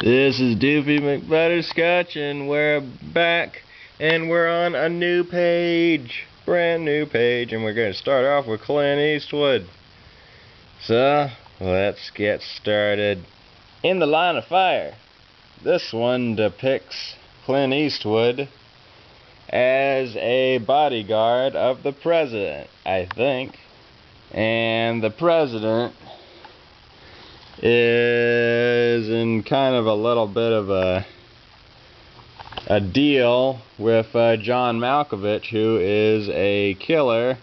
This is Doofy McButterscotch, and we're back, and we're on a new page, brand new page, and we're going to start off with Clint Eastwood. So, let's get started. In the Line of Fire. This one depicts Clint Eastwood as a bodyguard of the president, I think, and the president is in kind of a little bit of a deal with John Malkovich, who is a killer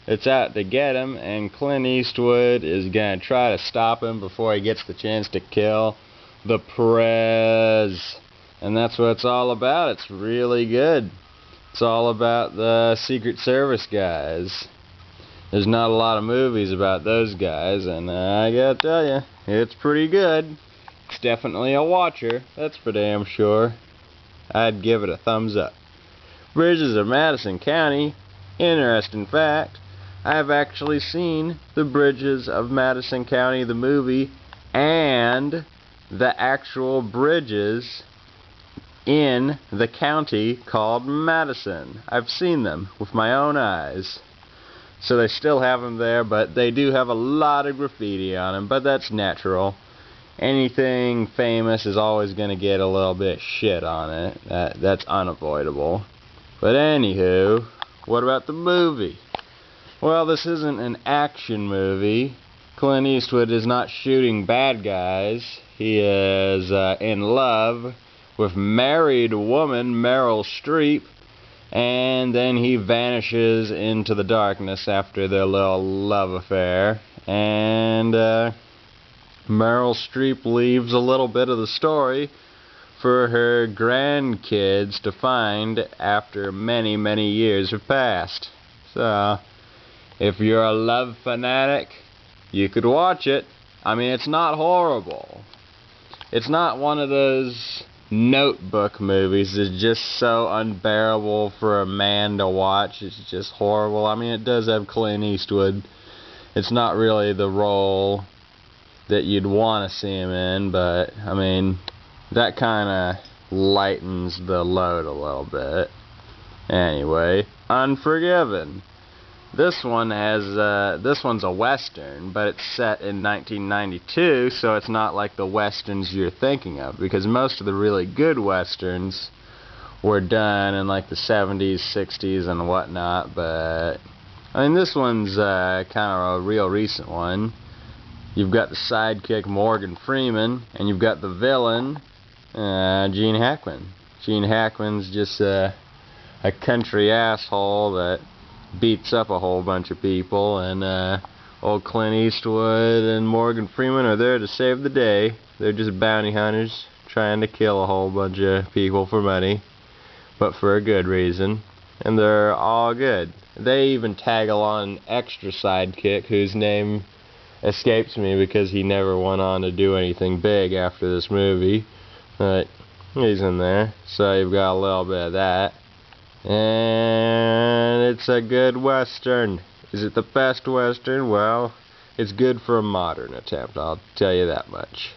that's out to get him, and Clint Eastwood is going to try to stop him before he gets the chance to kill the prez. And that's what it's all about. It's really good. It's all about the Secret Service guys. There's not a lot of movies about those guys, and I gotta tell you, it's pretty good. It's definitely a watcher, that's for damn sure. I'd give it a thumbs up. Bridges of Madison County. Interesting fact, I've actually seen the Bridges of Madison County, the movie, and the actual bridges in the county called Madison. I've seen them with my own eyes. So they still have them there, but they do have a lot of graffiti on them, but that's natural. Anything famous is always going to get a little bit shit on it. That's unavoidable. But anywho, what about the movie? Well, this isn't an action movie. Clint Eastwood is not shooting bad guys. He is in love with married woman Meryl Streep, and then he vanishes into the darkness after their little love affair, and Meryl Streep leaves a little bit of the story for her grandkids to find after many, many years have passed. So, if you're a love fanatic, you could watch it. I mean, it's not horrible. It's not one of those Notebook movies. It's just so unbearable for a man to watch. It's just horrible. I mean, it does have Clint Eastwood. It's not really the role that you'd want to see him in, but I mean, that kind of lightens the load a little bit. Anyway, Unforgiven. This one's a Western, but it's set in 1992, so it's not like the Westerns you're thinking of, because most of the really good Westerns were done in like the 70s, 60s, and whatnot, but I mean, this one's kind of a real recent one. You've got the sidekick Morgan Freeman, and you've got the villain, Gene Hackman. Gene Hackman's just a country asshole that beats up a whole bunch of people, and old Clint Eastwood and Morgan Freeman are there to save the day. They're just bounty hunters trying to kill a whole bunch of people for money, but for a good reason, and they're all good. They even tag along an extra sidekick whose name escapes me because he never went on to do anything big after this movie, but he's in there, so you've got a little bit of that. And it's a good Western. Is it the best Western? Well, it's good for a modern attempt, I'll tell you that much.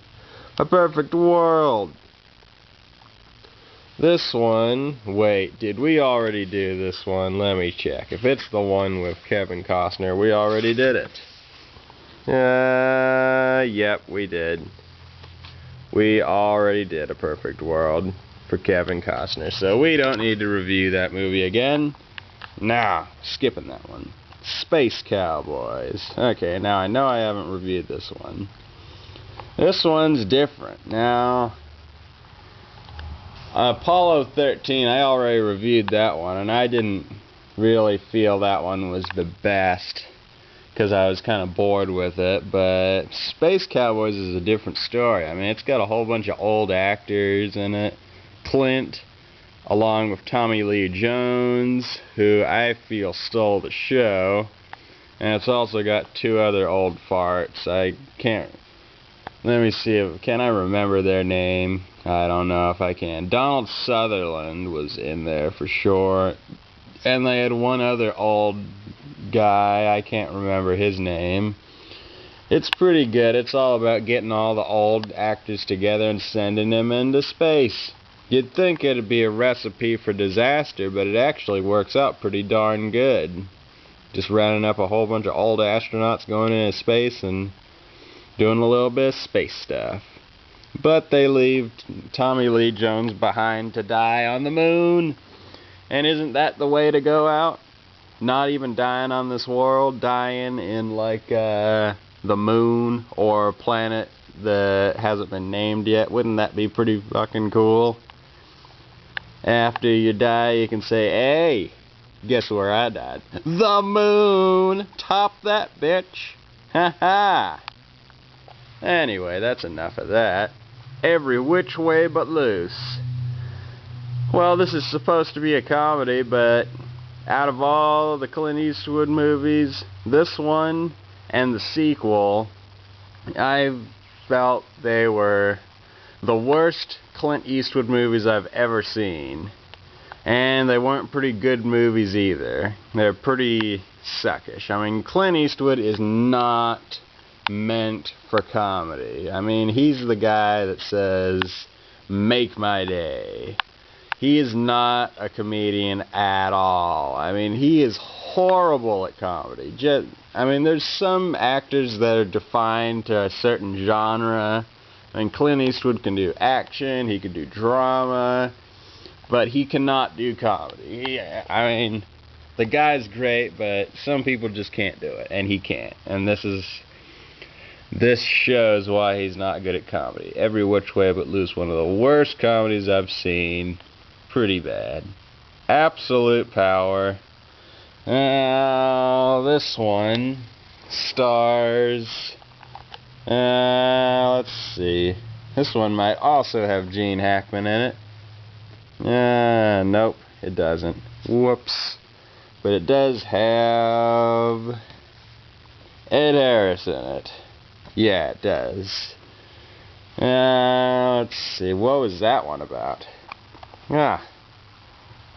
A Perfect World. This one, wait, did we already do this one? Let me check. If it's the one with Kevin Costner, we already did it. Yep, we did. We already did A Perfect World for Kevin Costner, so we don't need to review that movie again. Nah, skipping that one. Space Cowboys. Okay, now I know I haven't reviewed this one. This one's different. Now, Apollo 13, I already reviewed that one, and I didn't really feel that one was the best, because I was kind of bored with it, but Space Cowboys is a different story. I mean, it's got a whole bunch of old actors in it. Clint, along with Tommy Lee Jones, who I feel stole the show, and it's also got two other old farts. I can't, let me see, can I remember their name? I don't know if I can. Donald Sutherland was in there for sure, and they had one other old guy, I can't remember his name, It's pretty good. It's all about getting all the old actors together and sending them into space. You'd think it'd be a recipe for disaster, but it actually works out pretty darn good. Just rounding up a whole bunch of old astronauts going into space and doing a little bit of space stuff. But they leave Tommy Lee Jones behind to die on the moon. And isn't that the way to go out? Not even dying on this world, dying in like the moon or a planet that hasn't been named yet. Wouldn't that be pretty fucking cool? After you die, you can say, hey, guess where I died? The moon! Top that, bitch! Ha ha! Anyway, that's enough of that. Every which way but loose. Well, this is supposed to be a comedy, but out of all the Clint Eastwood movies, this one and the sequel, I felt they were the worst Clint Eastwood movies I've ever seen. And they weren't pretty good movies either. They're pretty suckish. I mean, Clint Eastwood is not meant for comedy. I mean, he's the guy that says, make my day. He is not a comedian at all. I mean, he is horrible at comedy. I mean, there's some actors that are defined to a certain genre. I mean, Clint Eastwood can do action, he can do drama, but he cannot do comedy. I mean, the guy's great, but some people just can't do it, and he can't. And this shows why he's not good at comedy. Every Which Way But Loose, one of the worst comedies I've seen. Pretty bad. Absolute Power. This one stars... let's see. This one might also have Gene Hackman in it. Nope, it doesn't. Whoops. But it does have Ed Harris in it. Yeah, it does. Let's see. What was that one about? No,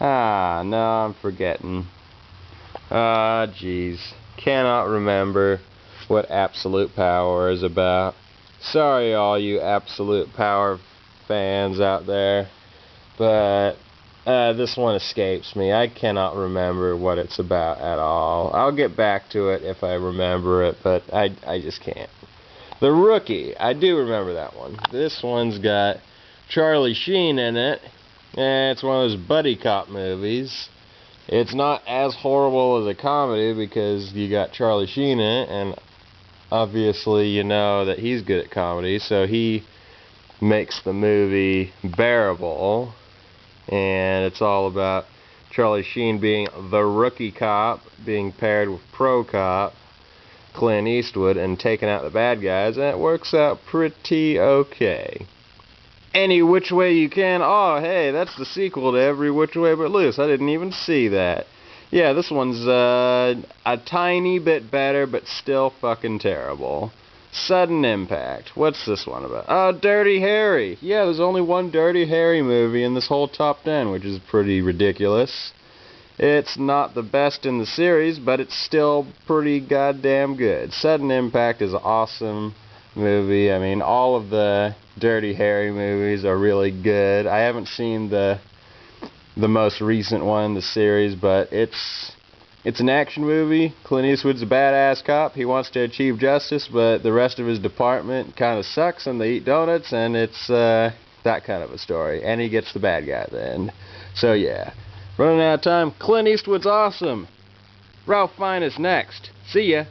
I'm forgetting. Jeez. Cannot remember what Absolute Power is about. Sorry, all you Absolute Power fans out there, but this one escapes me. I cannot remember what it's about at all. I'll get back to it if I remember it, but I just can't. The Rookie, I do remember that one. This one's got Charlie Sheen in it, and it's one of those buddy cop movies. It's not as horrible as a comedy because you got Charlie Sheen in it, and obviously you know that he's good at comedy, so he makes the movie bearable. And it's all about Charlie Sheen being the rookie cop, being paired with pro cop Clint Eastwood, and taking out the bad guys, and it works out pretty okay. Any Which Way You Can. Oh, hey, that's the sequel to Every Which Way But Loose. I didn't even see that. Yeah, this one's a tiny bit better, but still fucking terrible. Sudden Impact. What's this one about? Oh, Dirty Harry. Yeah, there's only one Dirty Harry movie in this whole top 10, which is pretty ridiculous. It's not the best in the series, but it's still pretty goddamn good. Sudden Impact is an awesome movie. I mean, all of the Dirty Harry movies are really good. I haven't seen the most recent one in the series, but it's an action movie. Clint Eastwood's a badass cop. He wants to achieve justice, but the rest of his department kind of sucks, and they eat donuts, and it's that kind of a story. And he gets the bad guy at the end. So yeah, running out of time. Clint Eastwood's awesome. Ralph Fiennes next. See ya.